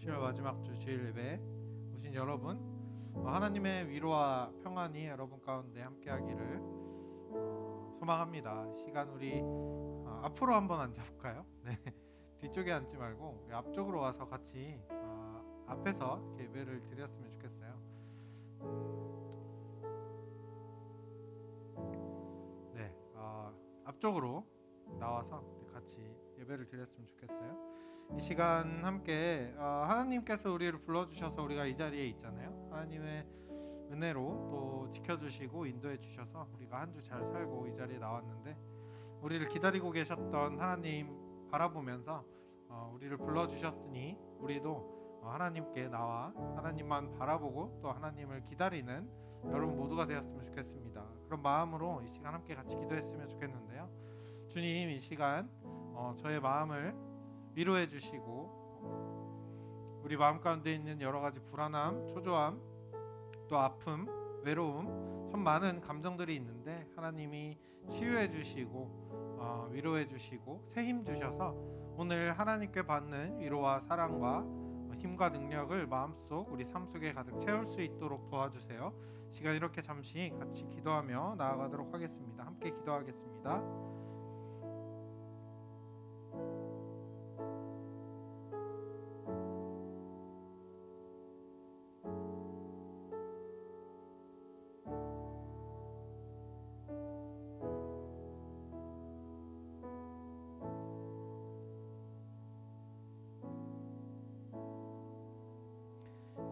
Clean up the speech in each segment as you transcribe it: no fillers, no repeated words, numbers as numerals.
10월 마지막 주 주일 예배 오신 여러분, 하나님의 위로와 평안이 여러분 가운데 함께하기를 소망합니다. 시간 우리 앞으로 한번 앉아볼까요? 네. 뒤쪽에 앉지 말고 앞쪽으로 와서 같이 앞에서 예배를 드렸으면 좋겠어요. 네, 앞쪽으로 나와서 같이 예배를 드렸으면 좋겠어요. 이 시간 함께 하나님께서 우리를 불러주셔서 우리가 이 자리에 있잖아요. 하나님의 은혜로 또 지켜주시고 인도해 주셔서 우리가 한 주 잘 살고 이 자리에 나왔는데, 우리를 기다리고 계셨던 하나님 바라보면서 우리를 불러주셨으니 우리도 하나님께 나와 하나님만 바라보고 또 하나님을 기다리는 여러분 모두가 되었으면 좋겠습니다. 그런 마음으로 이 시간 함께 같이 기도했으면 좋겠는데요. 주님, 이 시간 저의 마음을 위로해 주시고 우리 마음 가운데 있는 여러 가지 불안함, 초조함, 또 아픔, 외로움, 참 많은 감정들이 있는데 하나님이 치유해 주시고 위로해 주시고 새 힘 주셔서 오늘 하나님께 받는 위로와 사랑과 힘과 능력을 마음속 우리 삶 속에 가득 채울 수 있도록 도와주세요. 시간 이렇게 잠시 같이 기도하며 나아가도록 하겠습니다. 함께 기도하겠습니다.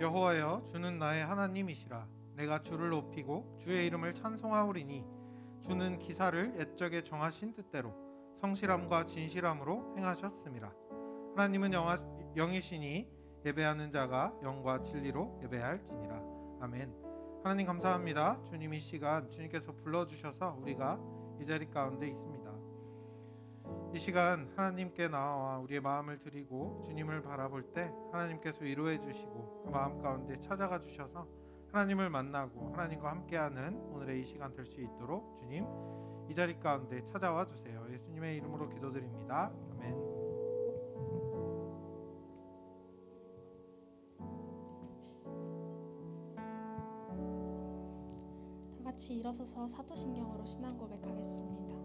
여호와여, 주는 나의 하나님이시라. 내가 주를 높이고 주의 이름을 찬송하오리니 주는 기사를 옛적에 정하신 뜻대로 성실함과 진실함으로 행하셨음이라. 하나님은 영이시니 예배하는 자가 영과 진리로 예배할지니라. 아멘. 하나님 감사합니다. 주님, 이 시간 주님께서 불러주셔서 우리가 이 자리 가운데 있습니다. 이 시간 하나님께 나와 우리의 마음을 드리고 주님을 바라볼 때 하나님께서 위로해 주시고 그 마음 가운데 찾아가 주셔서 하나님을 만나고 하나님과 함께하는 오늘의 이 시간 될 수 있도록 주님 이 자리 가운데 찾아와 주세요. 예수님의 이름으로 기도드립니다. 아멘. 다 같이 일어서서 사도신경으로 신앙 고백하겠습니다.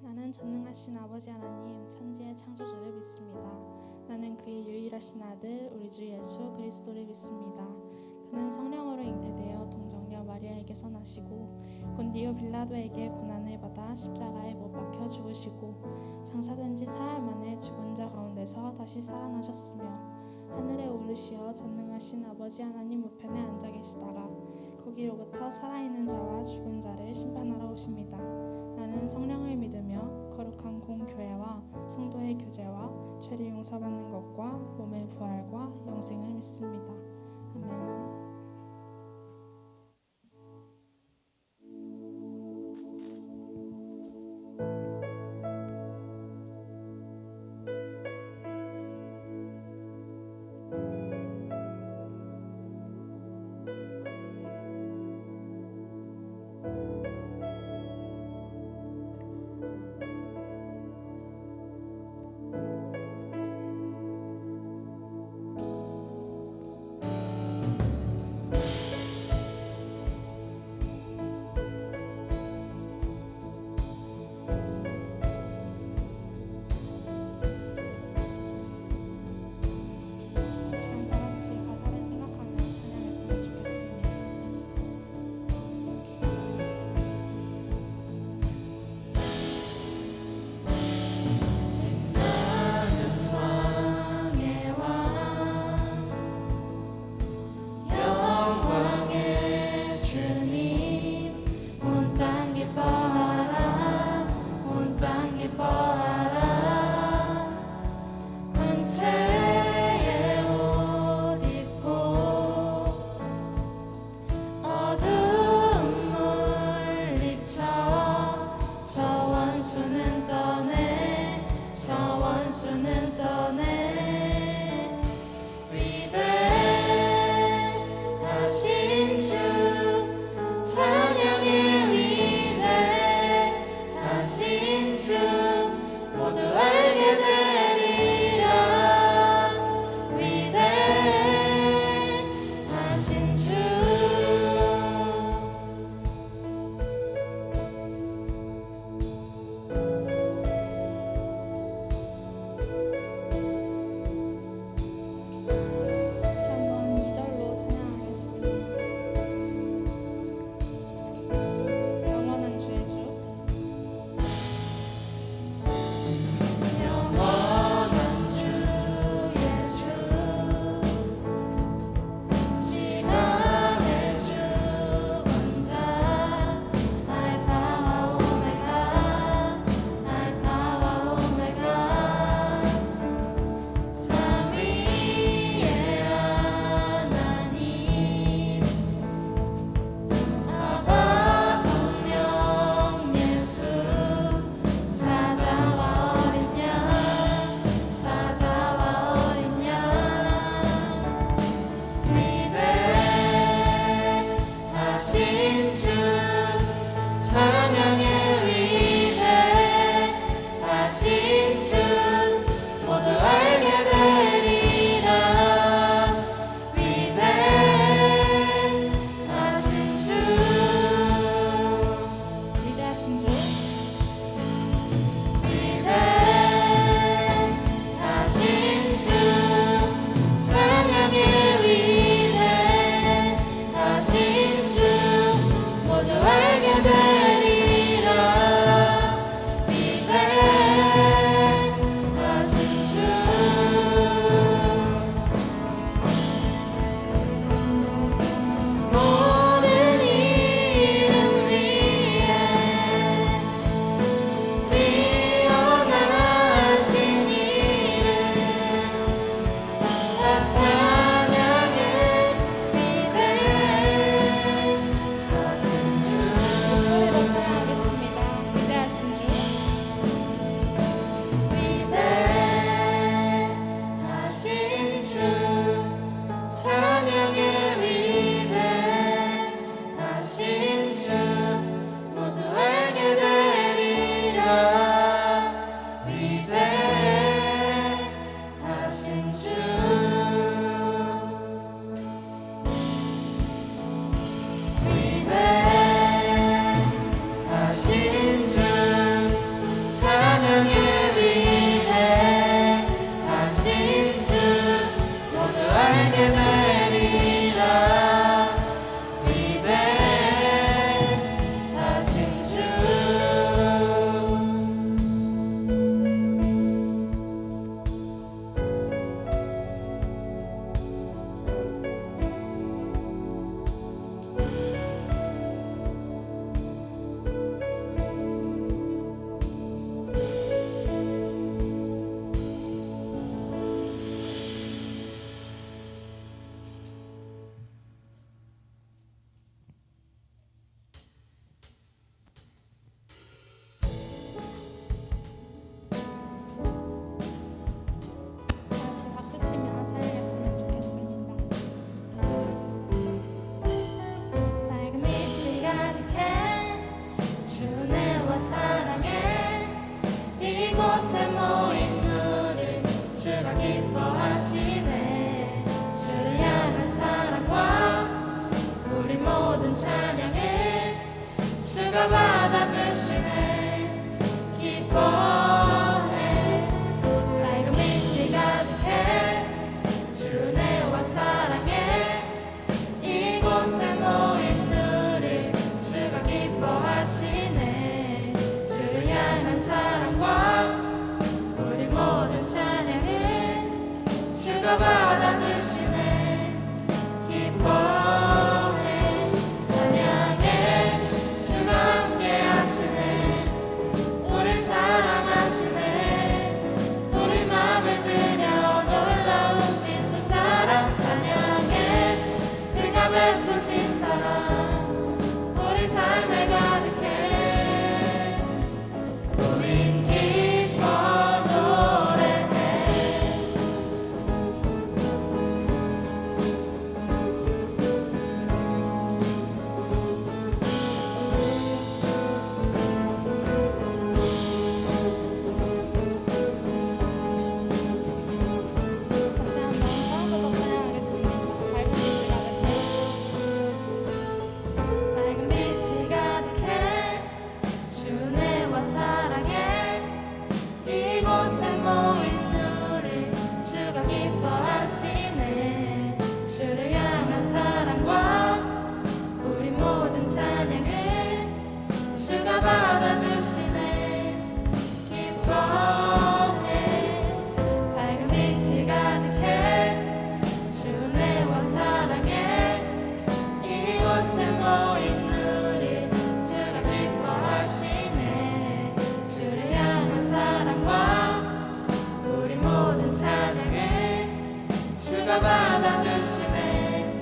나는 전능하신 아버지 하나님, 천지의 창조주를 믿습니다. 나는 그의 유일하신 아들 우리 주 예수 그리스도를 믿습니다. 그는 성령으로 잉태되어 동정녀 마리아에게서 나시고 본디오 빌라도에게 고난을 받아 십자가에 못 박혀 죽으시고 장사된 지 사흘 만에 죽은 자 가운데서 다시 살아나셨으며 하늘에 오르시어 전능하신 아버지 하나님 우편에 앉아 계시다가 거기로부터 살아있는 자와 죽은 자를 심판하러 오십니다. 나는 성령을 믿으며 거룩한 공교회와 성도의 교제와 죄를 용서받는 것과 몸의 부활과 영생을 믿습니다. 아멘. 모두 알게 되리. 주가 받아주시네.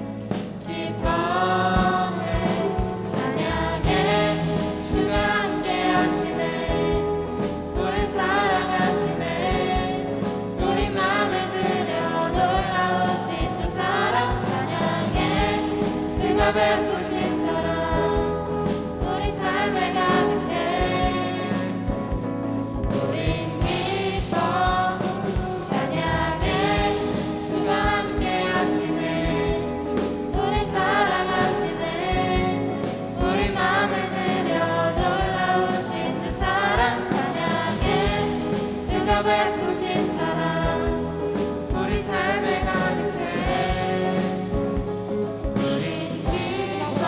기뻐해 찬양해 주가 함께하시네. 우릴 사랑하시네. 우리 맘을 들여 놀라우신 주 사랑 찬양해. 그가 베푸신 사랑 우리 삶에 가득해. 우린 기뻐 찬양해 주가 함께하시네. 우리 사랑하시네. 우리 맘을 들여 놀라우신 주 사랑 찬양해. 그가 베푸신 사랑 우리 삶에 가득해. 우린 기뻐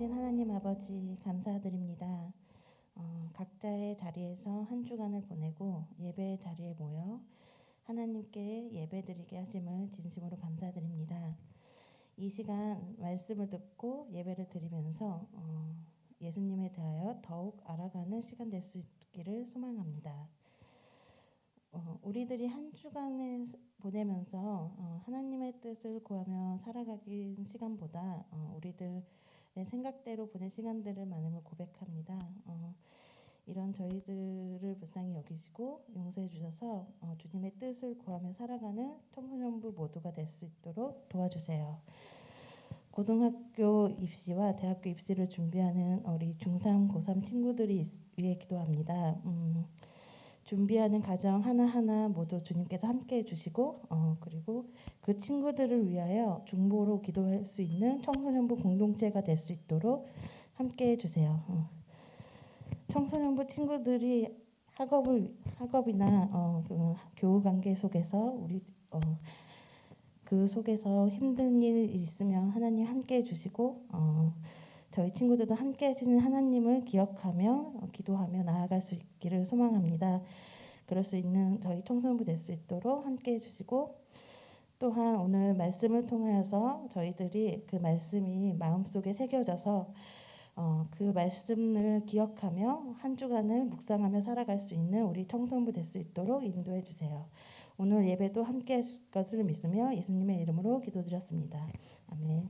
살아계신 하나님 아버지 감사드립니다. 각자의 자리에서 한 주간을 보내고 예배의 자리에 모여 하나님께 예배드리게 하심을 진심으로 감사드립니다. 이 시간 말씀을 듣고 예배를 드리면서 예수님에 대하여 더욱 알아가는 시간 될 수 있기를 소망합니다. 우리들이 한 주간을 보내면서 하나님의 뜻을 구하며 살아가긴 시간보다 우리들의 생각대로 보낸 시간들을 많음을 고백합니다. 이런 저희들을 불쌍히 여기시고 용서해 주셔서 주님의 뜻을 구하며 살아가는 청소년부 모두가 될 수 있도록 도와주세요. 고등학교 입시와 대학교 입시를 준비하는 우리 중3, 고3 친구들이 위해 기도합니다. 준비하는 과정 하나하나 모두 주님께서 함께해 주시고 그리고 그 친구들을 위하여 중보로 기도할 수 있는 청소년부 공동체가 될 수 있도록 함께해 주세요. 청소년부 친구들이 학업이나 교우 관계 속에서 우리 그 속에서 힘든 일 있으면 하나님 함께해 주시고 저희 친구들도 함께 하시는 하나님을 기억하며 기도하며 나아갈 수 있기를 소망합니다. 그럴 수 있는 저희 청소년부 될 수 있도록 함께 해주시고 또한 오늘 말씀을 통하여서 저희들이 그 말씀이 마음속에 새겨져서 그 말씀을 기억하며 한 주간을 묵상하며 살아갈 수 있는 우리 청소년부 될 수 있도록 인도해 주세요. 오늘 예배도 함께 하실 것을 믿으며 예수님의 이름으로 기도드렸습니다. 아멘.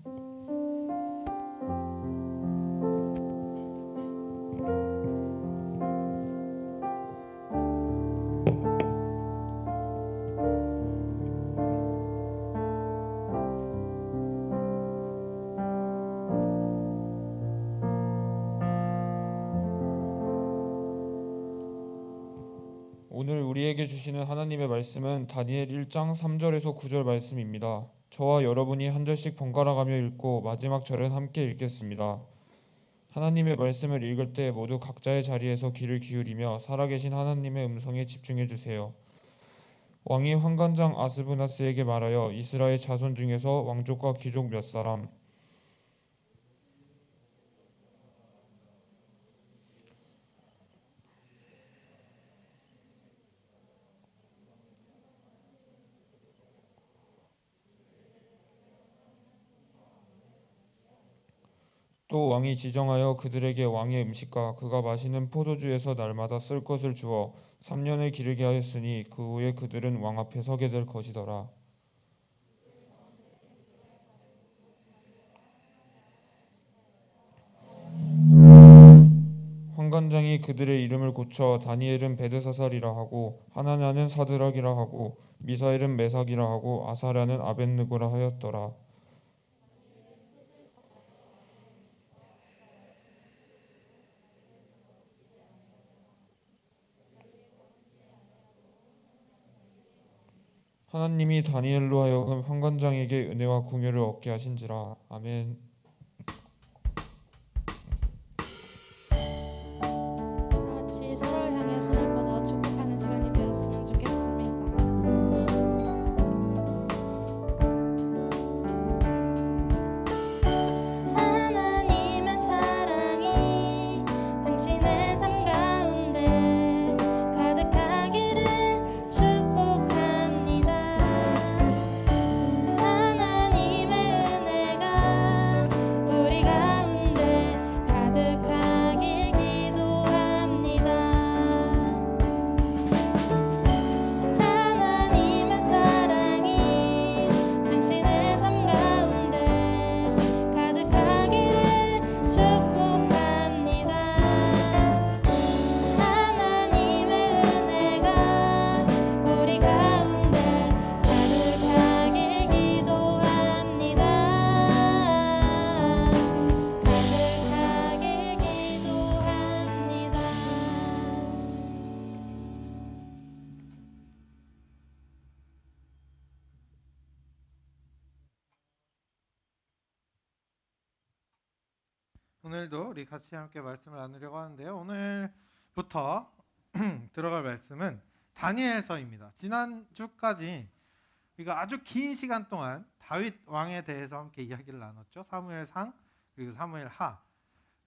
오늘 우리에게 주시는 하나님의 말씀은 다니엘 1장 3절에서 9절 말씀입니다. 저와 여러분이 한 절씩 번갈아가며 읽고 마지막 절은 함께 읽겠습니다. 하나님의 말씀을 읽을 때 모두 각자의 자리에서 귀를 기울이며 살아계신 하나님의 음성에 집중해 주세요. 왕이 환관장 아스브나스에게 말하여 이스라엘 자손 중에서 왕족과 귀족 몇 사람 또 왕이 지정하여 그들에게 왕의 음식과 그가 마시는 포도주에서 날마다 쓸 것을 주어 3년을 기르게 하였으니 그 후에 그들은 왕 앞에 서게 될 것이더라. 환관장이 그들의 이름을 고쳐 다니엘은 베드사살이라 하고 하나냐는 사드락이라 하고 미사엘은 메삭이라 하고 아사랴는 아벳느고라 하였더라. 하나님이 다니엘로 하여금 환관장에게 은혜와 궁유를 얻게 하신지라. 아멘. 같이 서로를 향해 손을 뻗어 축복하는 시간이 되었으면 좋겠습니다. 하나님의 사랑이 당신의 삶 가운데 가득하기를 축복합니다. 하나님의 은혜가 우리 가운데 가득하길 기도합니다. 하나님의 사랑이 당신의 삶 가운데 가득하기를 축복합니다. 하나님의 은혜가 우리 가운데 가득하길 기도합니다. 가득하길 기도합니다. 오늘도 우리 같이 함께 말씀을 나누려고 하는데요. 오늘부터 들어갈 말씀은 다니엘서입니다. 지난주까지 우리가 아주 긴 시간 동안 다윗 왕에 대해서 함께 이야기를 나눴죠. 사무엘상 그리고 사무엘하.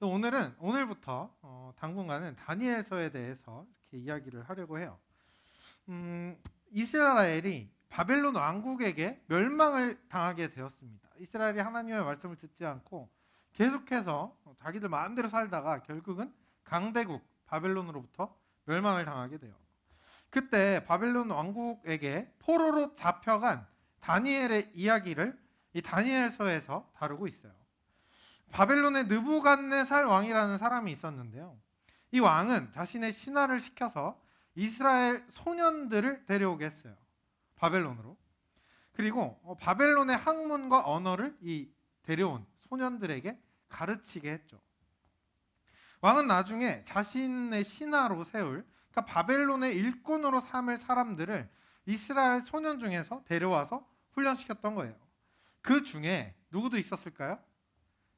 오늘부터 당분간은 다니엘서에 대해서 이렇게 이야기를 하려고 해요. 이스라엘이 바벨론 왕국에게 멸망을 당하게 되었습니다. 이스라엘이 하나님의 말씀을 듣지 않고 계속해서 자기들 마음대로 살다가 결국은 강대국 바벨론으로부터 멸망을 당하게 돼요. 그때 바벨론 왕국에게 포로로 잡혀간 다니엘의 이야기를 이 다니엘서에서 다루고 있어요. 바벨론의 느부갓네살 왕이라는 사람이 있었는데요. 이 왕은 자신의 신하를 시켜서 이스라엘 소년들을 데려오게 했어요. 바벨론으로. 그리고 바벨론의 학문과 언어를 이 데려온 소년들에게 가르치게 했죠. 왕은 나중에 자신의 신하로 세울, 그러니까 바벨론의 일꾼으로 삼을 사람들을 이스라엘 소년 중에서 데려와서 훈련시켰던 거예요. 그 중에 누구도 있었을까요?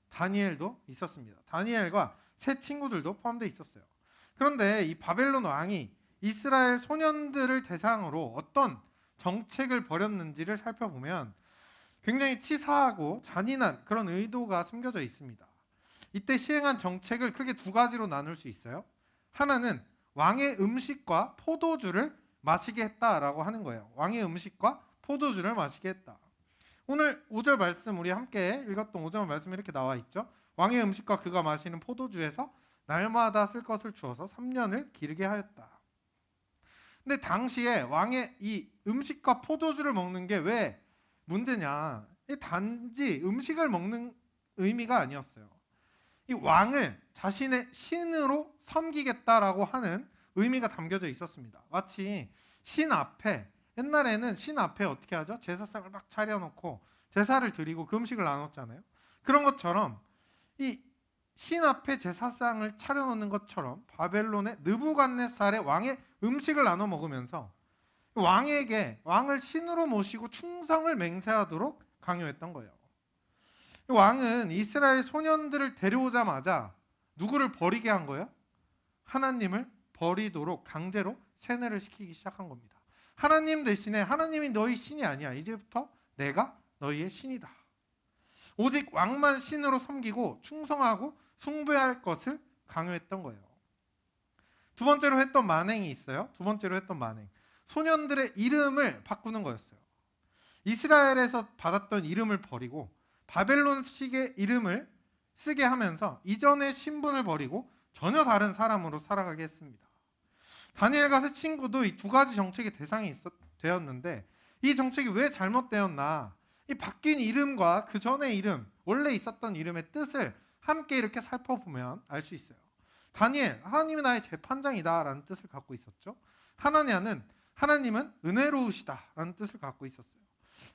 다니엘도 있었습니다. 다니엘과 세 친구들도 포함되어 있었어요. 그런데 이 바벨론 왕이 이스라엘 소년들을 대상으로 어떤 정책을 벌였는지를 살펴보면 굉장히 치사하고 잔인한 그런 의도가 숨겨져 있습니다. 이때 시행한 정책을 크게 두 가지로 나눌 수 있어요. 하나는 왕의 음식과 포도주를 마시게 했다라고 하는 거예요. 왕의 음식과 포도주를 마시게 했다. 오늘 5절 말씀 우리 함께 읽었던 5절 말씀이 이렇게 나와 있죠. 왕의 음식과 그가 마시는 포도주에서 날마다 쓸 것을 주어서 3년을 기르게 하였다. 근데 당시에 왕의 이 음식과 포도주를 먹는 게 왜 문제냐? 단지 음식을 먹는 의미가 아니었어요. 이 왕을 자신의 신으로 섬기겠다라고 하는 의미가 담겨져 있었습니다. 마치 신 앞에, 옛날에는 신 앞에 어떻게 하죠? 제사상을 막 차려놓고 제사를 드리고 그 음식을 나눴잖아요. 그런 것처럼 이 신 앞에 제사상을 차려놓는 것처럼 바벨론의 느부갓네살의 왕의 음식을 나눠 먹으면서 왕을 신으로 모시고 충성을 맹세하도록 강요했던 거예요. 왕은 이스라엘 소년들을 데려오자마자 누구를 버리게 한 거예요? 하나님을 버리도록 강제로 세뇌를 시키기 시작한 겁니다. 하나님 대신에 하나님이 너희 신이 아니야. 이제부터 내가 너희의 신이다. 오직 왕만 신으로 섬기고 충성하고 숭배할 것을 강요했던 거예요. 두 번째로 했던 만행이 있어요. 두 번째로 했던 만행. 소년들의 이름을 바꾸는 거였어요. 이스라엘에서 받았던 이름을 버리고 바벨론식의 이름을 쓰게 하면서 이전의 신분을 버리고 전혀 다른 사람으로 살아가게 했습니다. 다니엘과 세 친구도 이 두 가지 정책의 대상이 되었는데 이 정책이 왜 잘못되었나? 이 바뀐 이름과 그 전의 이름, 원래 있었던 이름의 뜻을 함께 이렇게 살펴보면 알 수 있어요. 다니엘, 하나님이 나의 재판장이다 라는 뜻을 갖고 있었죠. 하나님은 은혜로우시다 라는 뜻을 갖고 있었어요.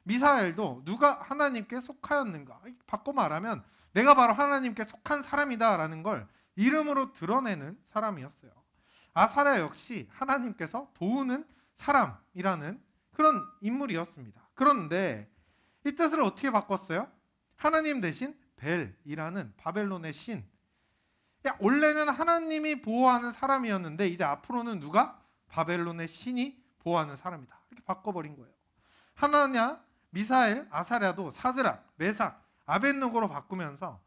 미사엘도 누가 하나님께 속하였는가? 바꿔 말하면 내가 바로 하나님께 속한 사람이다 라는 걸 이름으로 드러내는 사람이었어요. 아사랴 역시 하나님께서 도우는 사람이라는 그런 인물이었습니다. 그런데 이 뜻을 어떻게 바꿨어요? 하나님 대신 벨이라는 바벨론의 신. 원래는 하나님이 보호하는 사람이었는데 이제 앞으로는 누가? 바벨론의 신이 보호하는 사람이다. 이렇게 바꿔버린 거예요. 하나냐, 미사엘, 아사랴도 사드락, 메삭, 아벳느고로 바꾸면서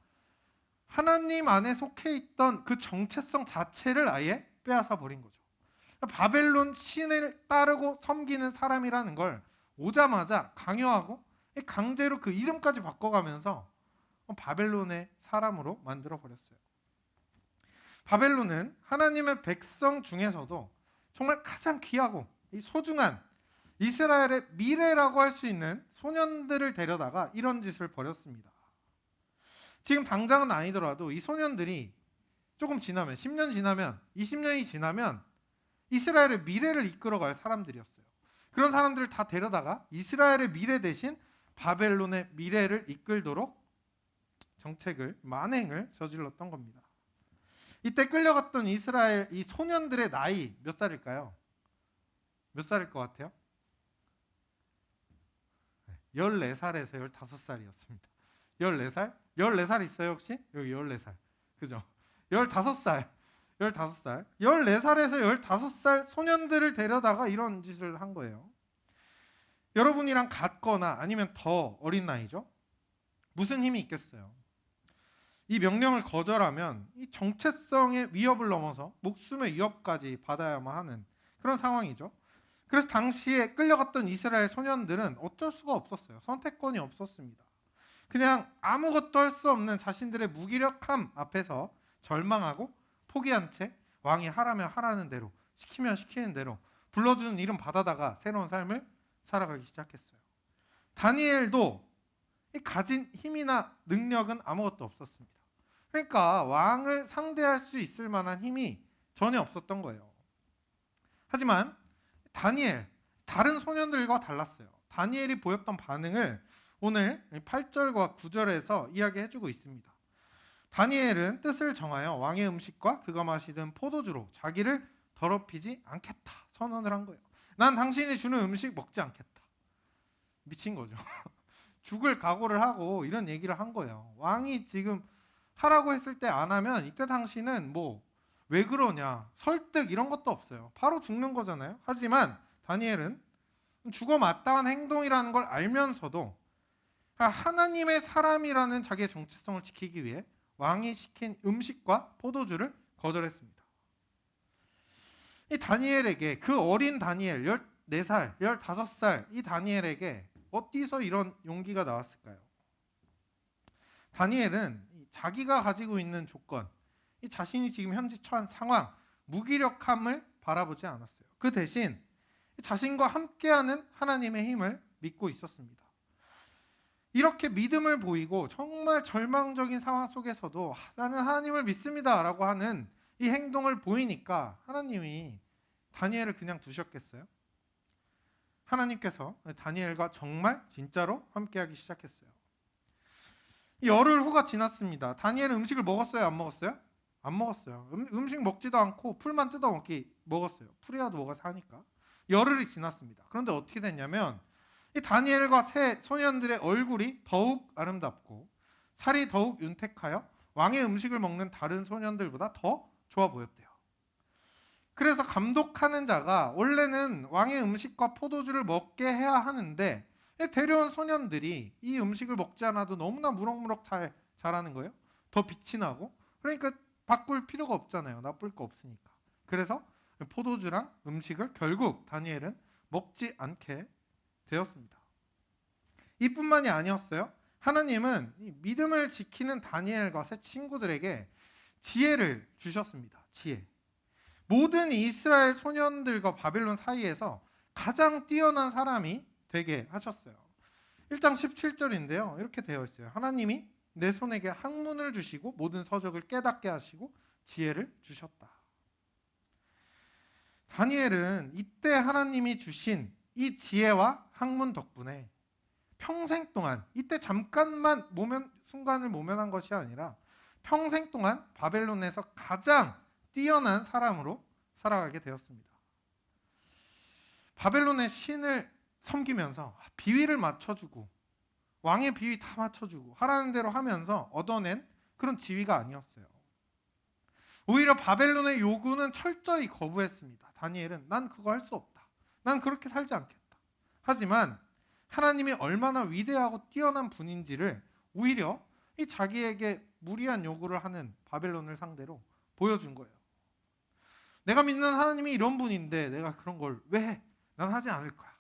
하나님 안에 속해 있던 그 정체성 자체를 아예 빼앗아 버린 거죠. 바벨론 신을 따르고 섬기는 사람이라는 걸 오자마자 강요하고 강제로 그 이름까지 바꿔가면서 바벨론의 사람으로 만들어 버렸어요. 바벨론은 하나님의 백성 중에서도 정말 가장 귀하고 소중한 이스라엘의 미래라고 할 수 있는 소년들을 데려다가 이런 짓을 벌였습니다. 지금 당장은 아니더라도 이 소년들이 조금 지나면 10년 지나면 20년이 지나면 이스라엘의 미래를 이끌어갈 사람들이었어요. 그런 사람들을 다 데려다가 이스라엘의 미래 대신 바벨론의 미래를 이끌도록 정책을 만행을 저질렀던 겁니다. 이때 끌려갔던 이스라엘 이 소년들의 나이 몇 살일까요? 몇 살일 것 같아요? 14살에서 15살이었습니다. 14살? 14살 있어요 혹시? 여기 14살. 그죠? 15살. 14살에서 15살 소년들을 데려다가 이런 짓을 한 거예요. 여러분이랑 같거나 아니면 더 어린 나이죠? 무슨 힘이 있겠어요? 이 명령을 거절하면 이 정체성의 위협을 넘어서 목숨의 위협까지 받아야만 하는 그런 상황이죠. 그래서 당시에 끌려갔던 이스라엘 소년들은 어쩔 수가 없었어요. 선택권이 없었습니다. 그냥 아무것도 할 수 없는 자신들의 무기력함 앞에서 절망하고 포기한 채 왕이 하라면 하라는 대로, 시키면 시키는 대로 불러주는 일은 받아다가 새로운 삶을 살아가기 시작했어요. 다니엘도 가진 힘이나 능력은 아무것도 없었습니다. 그러니까 왕을 상대할 수 있을 만한 힘이 전혀 없었던 거예요. 하지만 다니엘, 다른 소년들과 달랐어요. 다니엘이 보였던 반응을 오늘 8절과 9절에서 이야기해주고 있습니다. 다니엘은 뜻을 정하여 왕의 음식과 그가 마시던 포도주로 자기를 더럽히지 않겠다 선언을 한 거예요. 난 당신이 주는 음식 먹지 않겠다. 미친 거죠. 죽을 각오를 하고 이런 얘기를 한 거예요. 왕이 지금 하라고 했을 때 안 하면 이때 당시는 뭐 왜 그러냐, 설득 이런 것도 없어요. 바로 죽는 거잖아요. 하지만 다니엘은 죽어 마땅한 행동이라는 걸 알면서도 하나님의 사람이라는 자기의 정체성을 지키기 위해 왕이 시킨 음식과 포도주를 거절했습니다. 이 다니엘에게, 그 어린 다니엘 14살, 15살 이 다니엘에게 어디서 이런 용기가 나왔을까요? 다니엘은 자기가 가지고 있는 조건, 이 자신이 지금 현재 처한 상황, 무기력함을 바라보지 않았어요. 그 대신 자신과 함께하는 하나님의 힘을 믿고 있었습니다. 이렇게 믿음을 보이고 정말 절망적인 상황 속에서도 나는 하나님을 믿습니다 라고 하는 이 행동을 보이니까 하나님이 다니엘을 그냥 두셨겠어요? 하나님께서 다니엘과 정말 진짜로 함께하기 시작했어요. 열흘 후가 지났습니다. 다니엘은 음식을 먹었어요? 안 먹었어요? 안 먹었어요. 음식 먹지도 않고 풀만 뜯어 먹었어요. 풀이라도 먹어서 하니까. 열흘이 지났습니다. 그런데 어떻게 됐냐면 이 다니엘과 세 소년들의 얼굴이 더욱 아름답고 살이 더욱 윤택하여 왕의 음식을 먹는 다른 소년들보다 더 좋아 보였대요. 그래서 감독하는 자가 원래는 왕의 음식과 포도주를 먹게 해야 하는데 데려온 소년들이 이 음식을 먹지 않아도 너무나 무럭무럭 잘 자라는 거예요. 더 빛이 나고, 그러니까 바꿀 필요가 없잖아요. 나쁠 거 없으니까. 그래서 포도주랑 음식을 결국 다니엘은 먹지 않게 되었습니다. 이뿐만이 아니었어요. 하나님은 이 믿음을 지키는 다니엘과 세 친구들에게 지혜를 주셨습니다. 지혜. 모든 이스라엘 소년들과 바벨론 사이에서 가장 뛰어난 사람이 되게 하셨어요. 1장 17절인데요. 이렇게 되어 있어요. 하나님이 내 손에게 학문을 주시고 모든 서적을 깨닫게 하시고 지혜를 주셨다. 다니엘은 이때 하나님이 주신 이 지혜와 학문 덕분에 평생 동안, 이때 잠깐만 순간을 모면한 것이 아니라 평생 동안 바벨론에서 가장 뛰어난 사람으로 살아가게 되었습니다. 바벨론의 신을 섬기면서 비위를 맞춰주고 왕의 비위 다 맞춰주고 하라는 대로 하면서 얻어낸 그런 지위가 아니었어요. 오히려 바벨론의 요구는 철저히 거부했습니다. 다니엘은 난 그거 할 수 없다. 난 그렇게 살지 않겠다. 하지만 하나님이 얼마나 위대하고 뛰어난 분인지를 오히려 이 자기에게 무리한 요구를 하는 바벨론을 상대로 보여준 거예요. 내가 믿는 하나님이 이런 분인데 내가 그런 걸 왜 해? 난 하지 않을 거야.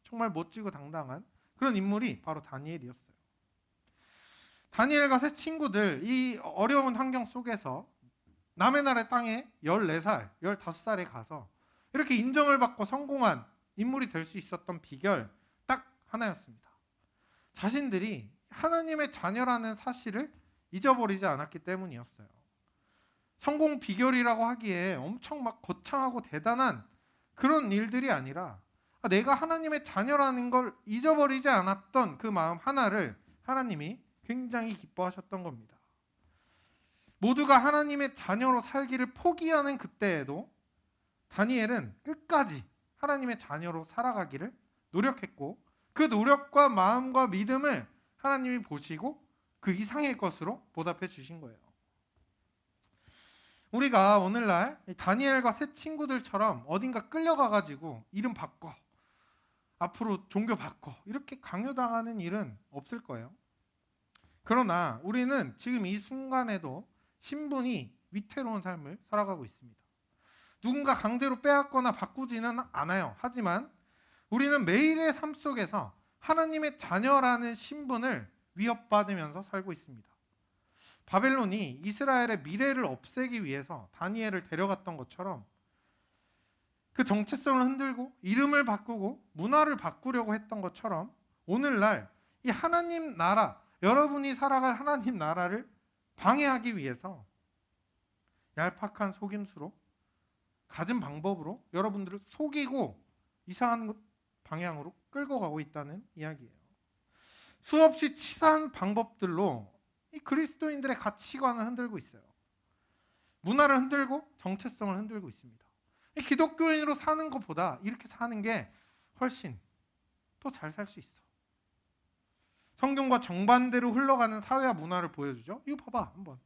정말 멋지고 당당한 그런 인물이 바로 다니엘이었어요. 다니엘과 세 친구들 이 어려운 환경 속에서 남의 나라의 땅에 14살, 15살에 가서 이렇게 인정을 받고 성공한 인물이 될 수 있었던 비결 딱 하나였습니다. 자신들이 하나님의 자녀라는 사실을 잊어버리지 않았기 때문이었어요. 성공 비결이라고 하기에 엄청 막 거창하고 대단한 그런 일들이 아니라 내가 하나님의 자녀라는 걸 잊어버리지 않았던 그 마음 하나를 하나님이 굉장히 기뻐하셨던 겁니다. 모두가 하나님의 자녀로 살기를 포기하는 그때에도 다니엘은 끝까지 하나님의 자녀로 살아가기를 노력했고 그 노력과 마음과 믿음을 하나님이 보시고 그 이상의 것으로 보답해 주신 거예요. 우리가 오늘날 다니엘과 세 친구들처럼 어딘가 끌려가가지고 이름 바꿔, 앞으로 종교 바꿔 이렇게 강요당하는 일은 없을 거예요. 그러나 우리는 지금 이 순간에도 신분이 위태로운 삶을 살아가고 있습니다. 누군가 강제로 빼앗거나 바꾸지는 않아요. 하지만 우리는 매일의 삶 속에서 하나님의 자녀라는 신분을 위협받으면서 살고 있습니다. 바벨론이 이스라엘의 미래를 없애기 위해서 다니엘을 데려갔던 것처럼 그 정체성을 흔들고 이름을 바꾸고 문화를 바꾸려고 했던 것처럼 오늘날 이 하나님 나라, 여러분이 살아갈 하나님 나라를 방해하기 위해서 얄팍한 속임수로 가진 방법으로 여러분들을 속이고 이상한 방향으로 끌고 가고 있다는 이야기예요. 수없이 치사한 방법들로 이 그리스도인들의 가치관을 흔들고 있어요. 문화를 흔들고 정체성을 흔들고 있습니다. 이 기독교인으로 사는 것보다 이렇게 사는 게 훨씬 더 잘 살 수 있어. 성경과 정반대로 흘러가는 사회와 문화를 보여주죠. 이거 봐봐 한번.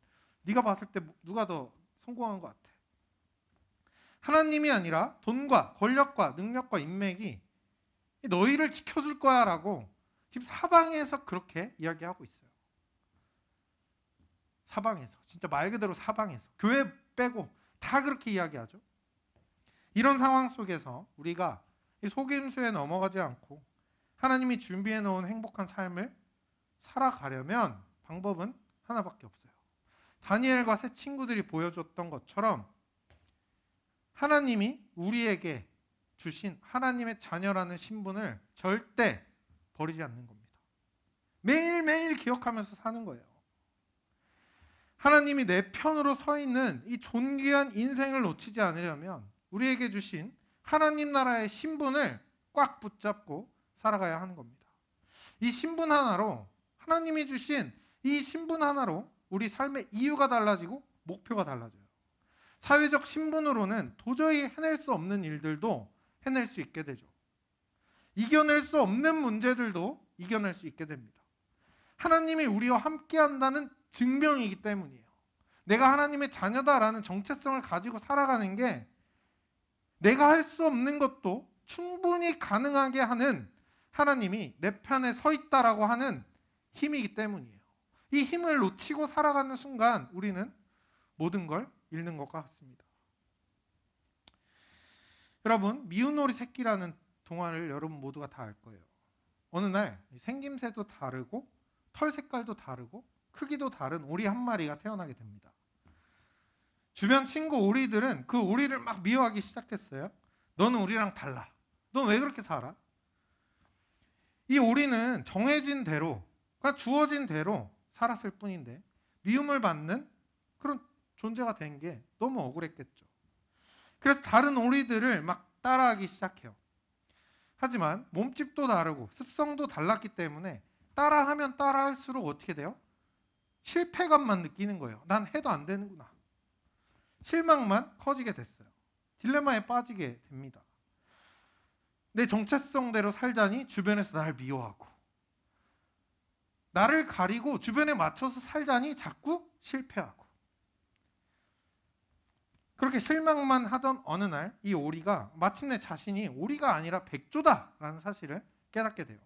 네가 봤을 때 누가 더 성공한 것 같아? 하나님이 아니라 돈과 권력과 능력과 인맥이 너희를 지켜줄 거야 라고 지금 사방에서 그렇게 이야기하고 있어요. 사방에서, 진짜 말 그대로 사방에서, 교회 빼고 다 그렇게 이야기하죠. 이런 상황 속에서 우리가 이 속임수에 넘어가지 않고 하나님이 준비해 놓은 행복한 삶을 살아가려면 방법은 하나밖에 없어요. 다니엘과 세 친구들이 보여줬던 것처럼 하나님이 우리에게 주신 하나님의 자녀라는 신분을 절대 버리지 않는 겁니다. 매일매일 기억하면서 사는 거예요. 하나님이 내 편으로 서 있는 이 존귀한 인생을 놓치지 않으려면 우리에게 주신 하나님 나라의 신분을 꽉 붙잡고 살아가야 하는 겁니다. 이 신분 하나로, 하나님이 주신 이 신분 하나로 우리 삶의 이유가 달라지고 목표가 달라져요. 사회적 신분으로는 도저히 해낼 수 없는 일들도 해낼 수 있게 되죠. 이겨낼 수 없는 문제들도 이겨낼 수 있게 됩니다. 하나님이 우리와 함께한다는 증명이기 때문이에요. 내가 하나님의 자녀다라는 정체성을 가지고 살아가는 게 내가 할 수 없는 것도 충분히 가능하게 하는 하나님이 내 편에 서 있다라고 하는 힘이기 때문이에요. 이 힘을 놓치고 살아가는 순간 우리는 모든 걸 잃는 것 같습니다. 여러분, 미운 오리 새끼라는 동화를 여러분 모두가 다 알 거예요. 어느 날 생김새도 다르고 털 색깔도 다르고 크기도 다른 오리 한 마리가 태어나게 됩니다. 주변 친구 오리들은 그 오리를 막 미워하기 시작했어요. 너는 우리랑 달라. 넌 왜 그렇게 살아? 이 오리는 정해진 대로, 그냥 주어진 대로 살았을 뿐인데 미움을 받는 그런 존재가 된 게 너무 억울했겠죠. 그래서 다른 오리들을 막 따라하기 시작해요. 하지만 몸집도 다르고 습성도 달랐기 때문에 따라하면 따라할수록 어떻게 돼요? 실패감만 느끼는 거예요. 난 해도 안 되는구나. 실망만 커지게 됐어요. 딜레마에 빠지게 됩니다. 내 정체성대로 살자니 주변에서 나를 미워하고, 나를 가리고 주변에 맞춰서 살자니 자꾸 실패하고, 그렇게 실망만 하던 어느 날 이 오리가 마침내 자신이 오리가 아니라 백조다라는 사실을 깨닫게 돼요.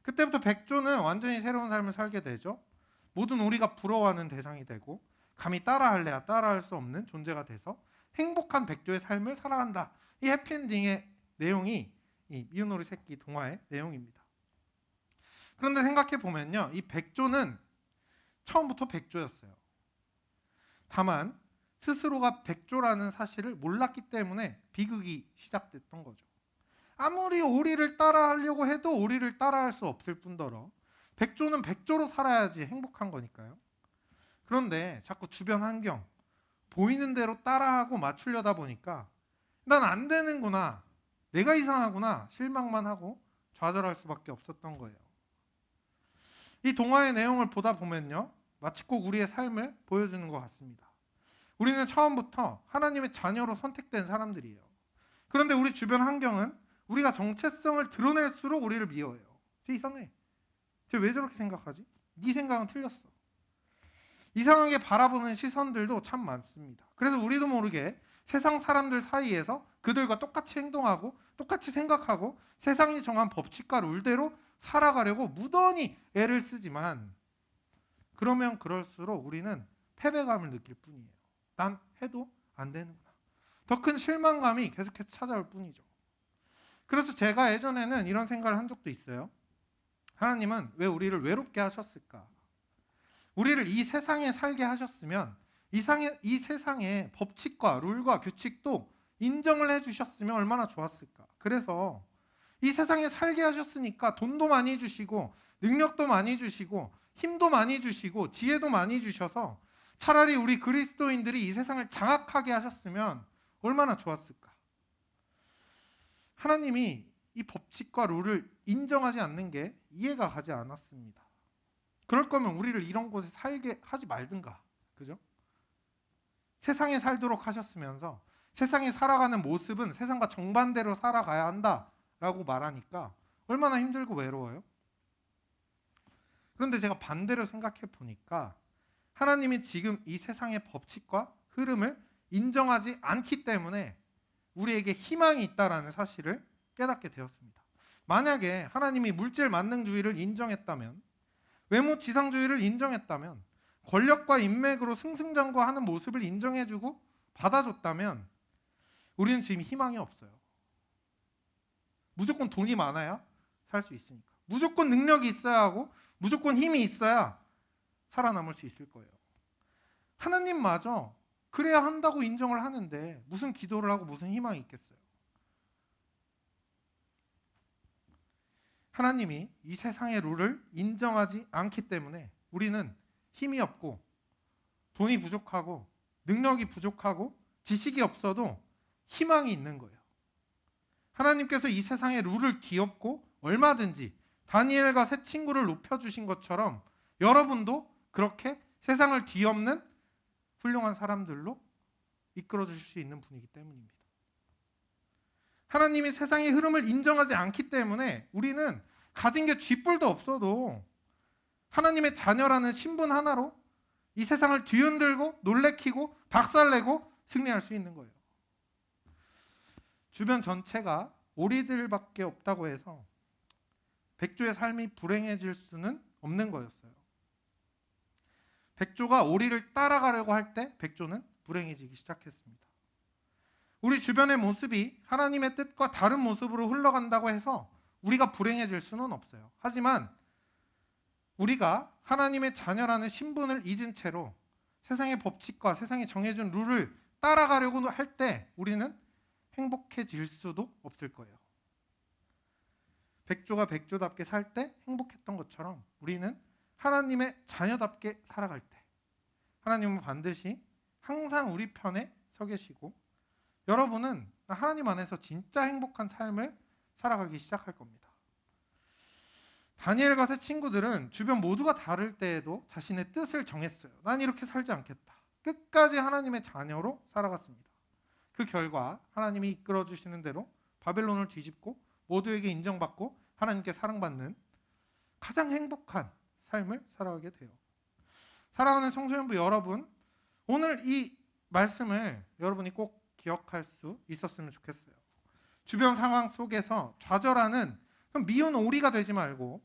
그때부터 백조는 완전히 새로운 삶을 살게 되죠. 모든 오리가 부러워하는 대상이 되고 감히 따라할래야 따라할 수 없는 존재가 돼서 행복한 백조의 삶을 살아간다. 이 해피엔딩의 내용이 이 미운 오리 새끼 동화의 내용입니다. 그런데 생각해 보면요, 이 백조는 처음부터 백조였어요. 다만 스스로가 백조라는 사실을 몰랐기 때문에 비극이 시작됐던 거죠. 아무리 오리를 따라하려고 해도 오리를 따라할 수 없을 뿐더러 백조는 백조로 살아야지 행복한 거니까요. 그런데 자꾸 주변 환경, 보이는 대로 따라하고 맞추려다 보니까 난 안 되는구나, 내가 이상하구나 실망만 하고 좌절할 수밖에 없었던 거예요. 이 동화의 내용을 보다 보면요, 마치 꼭 우리의 삶을 보여주는 것 같습니다. 우리는 처음부터 하나님의 자녀로 선택된 사람들이에요. 그런데 우리 주변 환경은 우리가 정체성을 드러낼수록 우리를 미워해요. 쟤 이상해. 쟤 왜 저렇게 생각하지? 네 생각은 틀렸어. 이상하게 바라보는 시선들도 참 많습니다. 그래서 우리도 모르게 세상 사람들 사이에서 그들과 똑같이 행동하고 똑같이 생각하고 세상이 정한 법칙과 룰대로 살아가려고 무던히 애를 쓰지만 그러면 그럴수록 우리는 패배감을 느낄 뿐이에요. 난 해도 안 되는구나. 더 큰 실망감이 계속해서 찾아올 뿐이죠. 그래서 제가 예전에는 이런 생각을 한 적도 있어요. 하나님은 왜 우리를 외롭게 하셨을까? 우리를 이 세상에 살게 하셨으면 이 세상의 법칙과 룰과 규칙도 인정을 해주셨으면 얼마나 좋았을까? 그래서 이 세상에 살게 하셨으니까 돈도 많이 주시고 능력도 많이 주시고 힘도 많이 주시고 지혜도 많이 주셔서 차라리 우리 그리스도인들이 이 세상을 장악하게 하셨으면 얼마나 좋았을까? 하나님이 이 법칙과 룰을 인정하지 않는 게 이해가 가지 않았습니다. 그럴 거면 우리를 이런 곳에 살게 하지 말든가. 그죠? 세상에 살도록 하셨으면서 세상에 살아가는 모습은 세상과 정반대로 살아가야 한다라고 말하니까 얼마나 힘들고 외로워요. 그런데 제가 반대로 생각해 보니까 하나님이 지금 이 세상의 법칙과 흐름을 인정하지 않기 때문에 우리에게 희망이 있다라는 사실을 깨닫게 되었습니다. 만약에 하나님이 물질 만능주의를 인정했다면, 외모 지상주의를 인정했다면, 권력과 인맥으로 승승장구하는 모습을 인정해주고 받아줬다면 우리는 지금 희망이 없어요. 무조건 돈이 많아야 살 수 있으니까. 무조건 능력이 있어야 하고 무조건 힘이 있어야 살아남을 수 있을 거예요. 하나님마저 그래야 한다고 인정을 하는데 무슨 기도를 하고 무슨 희망이 있겠어요? 하나님이 이 세상의 룰을 인정하지 않기 때문에 우리는 힘이 없고 돈이 부족하고 능력이 부족하고 지식이 없어도 희망이 있는 거예요. 하나님께서 이 세상의 룰을 뒤엎고 얼마든지 다니엘과 세 친구를 높여주신 것처럼 여러분도 그렇게 세상을 뒤엎는 훌륭한 사람들로 이끌어 주실 수 있는 분이기 때문입니다. 하나님이 세상의 흐름을 인정하지 않기 때문에 우리는 가진 게 쥐뿔도 없어도 하나님의 자녀라는 신분 하나로 이 세상을 뒤흔들고 놀래키고 박살내고 승리할 수 있는 거예요. 주변 전체가 오리들밖에 없다고 해서 백조의 삶이 불행해질 수는 없는 거였어요. 백조가 오리를 따라가려고 할 때 백조는 불행해지기 시작했습니다. 우리 주변의 모습이 하나님의 뜻과 다른 모습으로 흘러간다고 해서 우리가 불행해질 수는 없어요. 하지만 우리가 하나님의 자녀라는 신분을 잊은 채로 세상의 법칙과 세상이 정해준 룰을 따라가려고 할 때 우리는 행복해질 수도 없을 거예요. 백조가 백조답게 살 때 행복했던 것처럼 우리는 하나님의 자녀답게 살아갈 때 하나님은 반드시 항상 우리 편에 서 계시고 여러분은 하나님 안에서 진짜 행복한 삶을 살아가기 시작할 겁니다. 다니엘과 세 친구들은 주변 모두가 다를 때에도 자신의 뜻을 정했어요. 난 이렇게 살지 않겠다. 끝까지 하나님의 자녀로 살아갔습니다. 그 결과 하나님이 이끌어 주시는 대로 바벨론을 뒤집고 모두에게 인정받고 하나님께 사랑받는 가장 행복한 삶을 살아가게 돼요. 사랑하는 청소년부 여러분, 오늘 이 말씀을 여러분이 꼭 기억할 수 있었으면 좋겠어요. 주변 상황 속에서 좌절하는 미운 오리가 되지 말고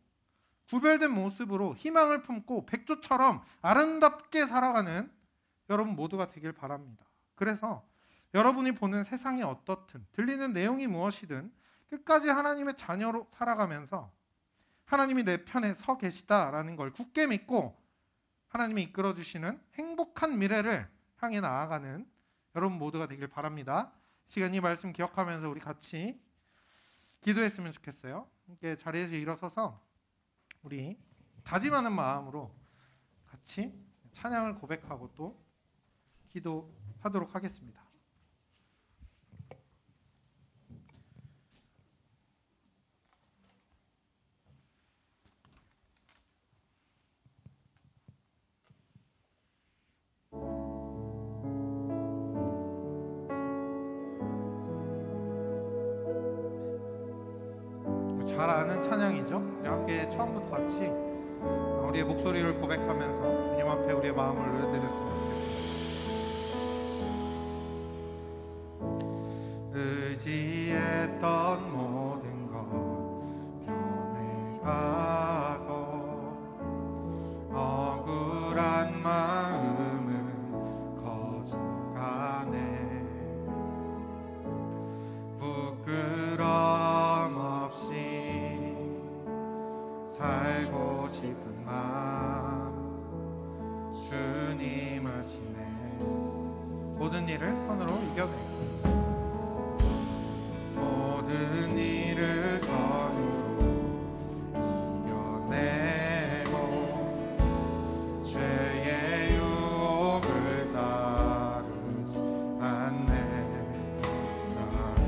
구별된 모습으로 희망을 품고 백조처럼 아름답게 살아가는 여러분 모두가 되길 바랍니다. 그래서 여러분이 보는 세상이 어떻든 들리는 내용이 무엇이든 끝까지 하나님의 자녀로 살아가면서 하나님이 내 편에 서 계시다라는 걸 굳게 믿고 하나님이 이끌어 주시는 행복한 미래를 향해 나아가는 여러분 모두가 되길 바랍니다. 시간 이 말씀 기억하면서 우리 같이 기도했으면 좋겠어요. 함께 자리에서 일어서서 우리 다짐하는 마음으로 같이 찬양을 고백하고 또 기도하도록 하겠습니다. 잘 아는 찬양이죠. 우리 함께 처음부터 같이 우리의 목소리를 고백하면서 주님 앞에 우리의 마음을 올려드렸으면 좋겠습니다. 의지했던 모든 것 변해가고 억울했던 모든 일을 선으로 이겨내고 모든 일을 선으로 이겨내고 죄의 유혹을 따르지 않네. 나를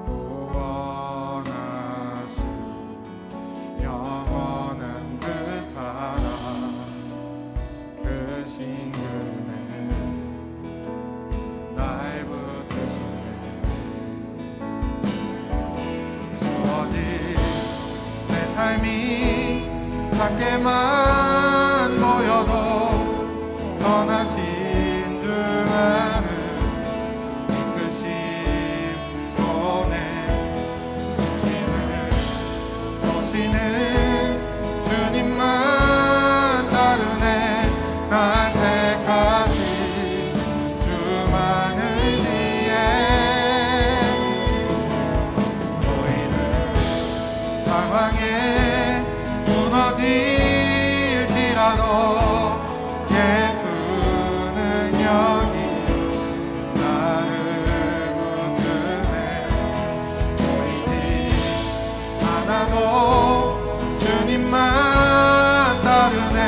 구원하시 영원한 그 사랑 그 신금에 날 붙드시네. 주어진 내 삶이 작게만 보여도 선하신 주 나를 이끄심 보내 도시는 주님만 따르네. 날 택하신 주만을 지혜 너희는 상황에 무너질지라도 예수는 여기 나를 붙드네. 보이지 않아도 주님만 따르네.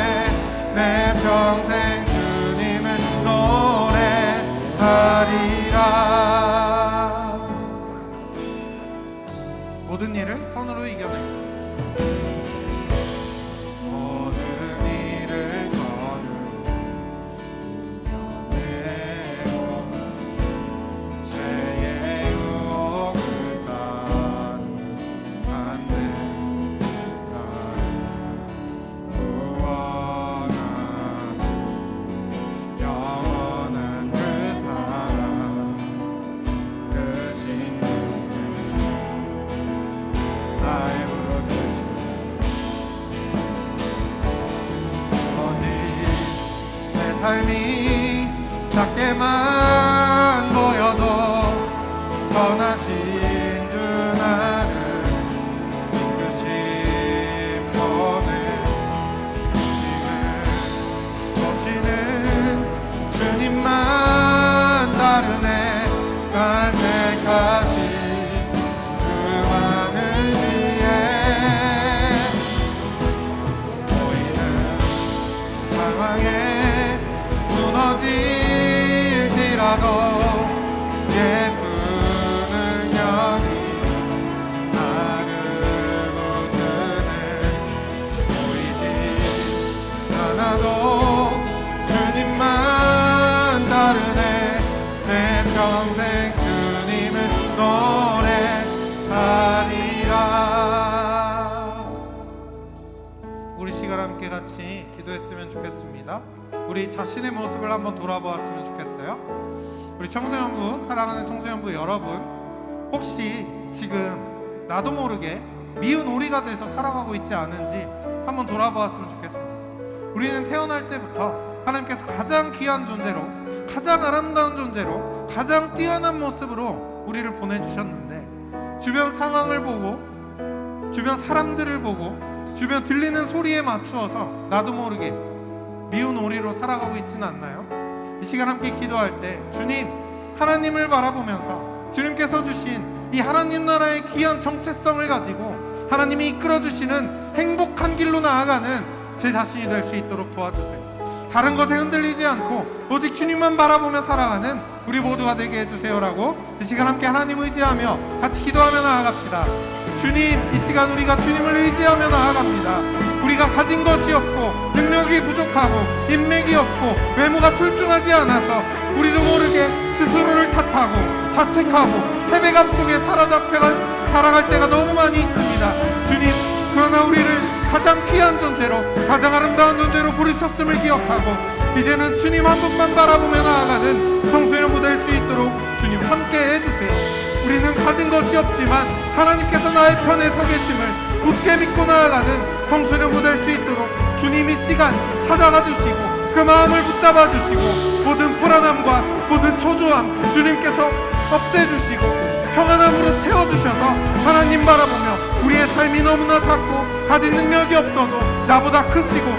내 평생 주님을 노래하리라. 모든 일을 선으로 이겨내고 모든 일을 선으로 이겨내고 죄의 유혹을 따르지 않네. 나를 구원하시 영원한 그 사랑 그 신금에 날 붙드시네. 오직 내 삶이 작게만 보여도 선하신 주 나를 이끄심 보내 도시는 주님만 따르네. 날 택하신 주만을 지혜 보이는 상황에 무너질지라도 예수는 여기 나를 붙드네. 보이지 않아도 주님만 따르네. 내 평생 주님을 노래하리라. 우리 시간 함께 같이 기도했으면 좋겠습니다. 우리 자신의 모습을 한번 돌아보았으면 좋겠어요. 우리 청소년부, 사랑하는 청소년부 여러분, 혹시 지금 나도 모르게 미운 오리가 돼서 살아가고 있지 않은지 한번 돌아보았으면 좋겠습니다. 우리는 태어날 때부터 하나님께서 가장 귀한 존재로, 가장 아름다운 존재로, 가장 뛰어난 모습으로 우리를 보내주셨는데 주변 상황을 보고, 주변 사람들을 보고, 주변 들리는 소리에 맞추어서 나도 모르게 미운 오리로 살아가고 있지는 않나요? 이 시간 함께 기도할 때 주님, 하나님을 바라보면서 주님께서 주신 이 하나님 나라의 귀한 정체성을 가지고 하나님이 이끌어주시는 행복한 길로 나아가는 제 자신이 될 수 있도록 도와주세요. 다른 것에 흔들리지 않고 오직 주님만 바라보며 살아가는 우리 모두가 되게 해주세요라고 이 시간 함께 하나님 의지하며 같이 기도하며 나아갑시다. 주님, 이 시간 우리가 주님을 의지하며 나아갑니다. 우리가 가진 것이 없고 능력이 부족하고 인맥이 없고 외모가 출중하지 않아서 우리도 모르게 스스로를 탓하고 자책하고 패배감 속에 살아갈 때가 너무 많이 있습니다. 주님, 그러나 우리를 가장 귀한 존재로, 가장 아름다운 존재로 부르셨음을 기억하고 이제는 주님 한 분만 바라보며 나아가는 성소년부 될 수 있도록 주님 함께 해주세요. 우리는 가진 것이 없지만 하나님께서 나의 편에 서 계심을 굳게 믿고 나아가는 성소년부 될 수 있도록 주님 이 시간 찾아가 주시고 그 마음을 붙잡아 주시고 모든 불안함과 모든 초조함 주님께서 없애주시고 평안함으로 채워주셔서 하나님 바라보며 우리의 삶이 너무나 작고 가진 능력이 없어도 나보다 크시고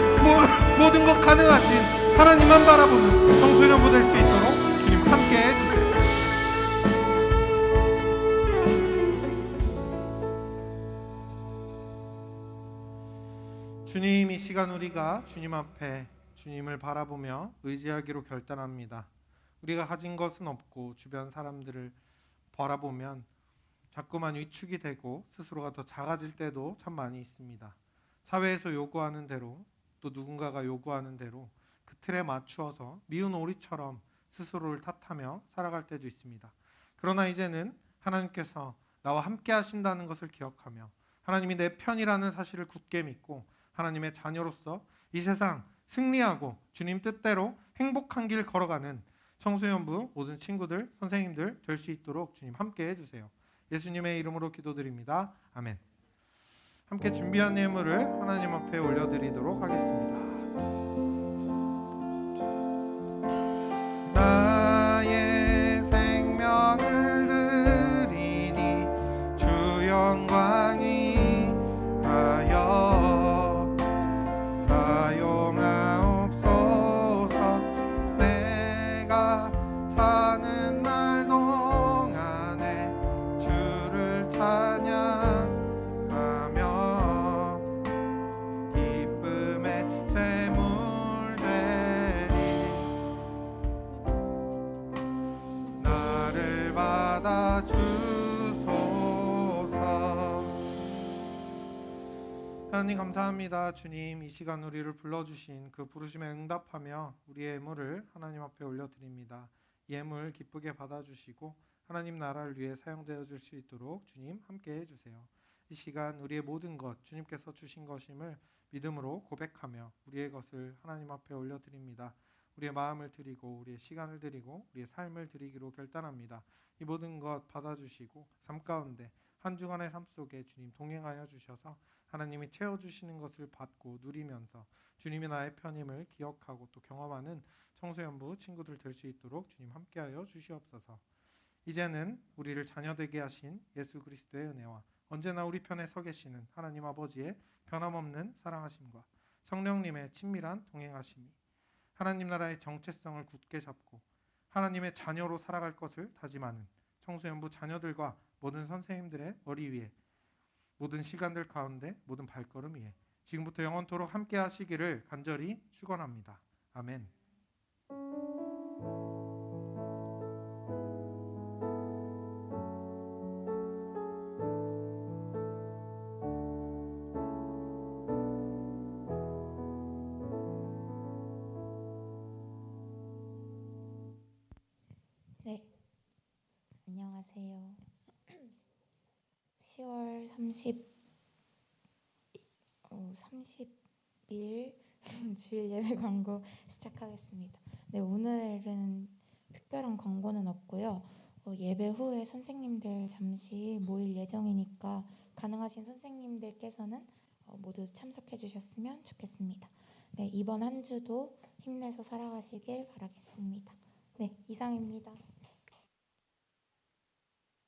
모든 것 가능하신 하나님만 바라보는 성소년부 될 수 있도록 시간 우리가 주님 앞에 주님을 바라보며 의지하기로 결단합니다. 우리가 가진 것은 없고 주변 사람들을 바라보면 자꾸만 위축이 되고 스스로가 더 작아질 때도 참 많이 있습니다. 사회에서 요구하는 대로 또 누군가가 요구하는 대로 그 틀에 맞추어서 미운 오리처럼 스스로를 탓하며 살아갈 때도 있습니다. 그러나 이제는 하나님께서 나와 함께 하신다는 것을 기억하며 하나님이 내 편이라는 사실을 굳게 믿고 하나님의 자녀로서 이 세상 승리하고 주님 뜻대로 행복한 길 걸어가는 청소년부 모든 친구들, 선생님들 될 수 있도록 주님 함께 해주세요. 예수님의 이름으로 기도드립니다. 아멘. 함께 준비한 예물을 하나님 앞에 올려드리도록 하겠습니다. 나의 생명을 드리니 주 영광이 하여 사용하옵소서. 내가 사는 날 동안에 주를 찬양하며 기쁨의 제물 되리. 나를 받아 주소서. 하나님 감사합니다. 주님, 이 시간 우리를 불러주신 그 부르심에 응답하며 우리의 예물을 하나님 앞에 올려드립니다. 예물 기쁘게 받아주시고 하나님 나라를 위해 사용되어 줄 수 있도록 주님 함께 해주세요. 이 시간 우리의 모든 것 주님께서 주신 것임을 믿음으로 고백하며 우리의 것을 하나님 앞에 올려드립니다. 우리의 마음을 드리고 우리의 시간을 드리고 우리의 삶을 드리기로 결단합니다. 이 모든 것 받아주시고 삶 가운데 한 주간의 삶 속에 주님 동행하여 주셔서 하나님이 채워주시는 것을 받고 누리면서 주님이 나의 편임을 기억하고 또 경험하는 청소년부 친구들 될 수 있도록 주님 함께하여 주시옵소서. 이제는 우리를 자녀되게 하신 예수 그리스도의 은혜와 언제나 우리 편에 서 계시는 하나님 아버지의 변함없는 사랑하심과 성령님의 친밀한 동행하심이 하나님 나라의 정체성을 굳게 잡고 하나님의 자녀로 살아갈 것을 다짐하는 청소년부 자녀들과 모든 선생님들의 머리 위에 모든 시간들 가운데 모든 발걸음 위에 지금부터 영원토록 함께 하시기를 간절히 축원합니다. 아멘. 네, 안녕하세요. 10월 30일 주일 예배 광고 시작하겠습니다. 네, 오늘은 특별한 광고는 없고요. 예배 후에 선생님들 잠시 모일 예정이니까 가능하신 선생님들께서는 모두 참석해 주셨으면 좋겠습니다. 네, 이번 한 주도 힘내서 살아가시길 바라겠습니다. 네, 이상입니다.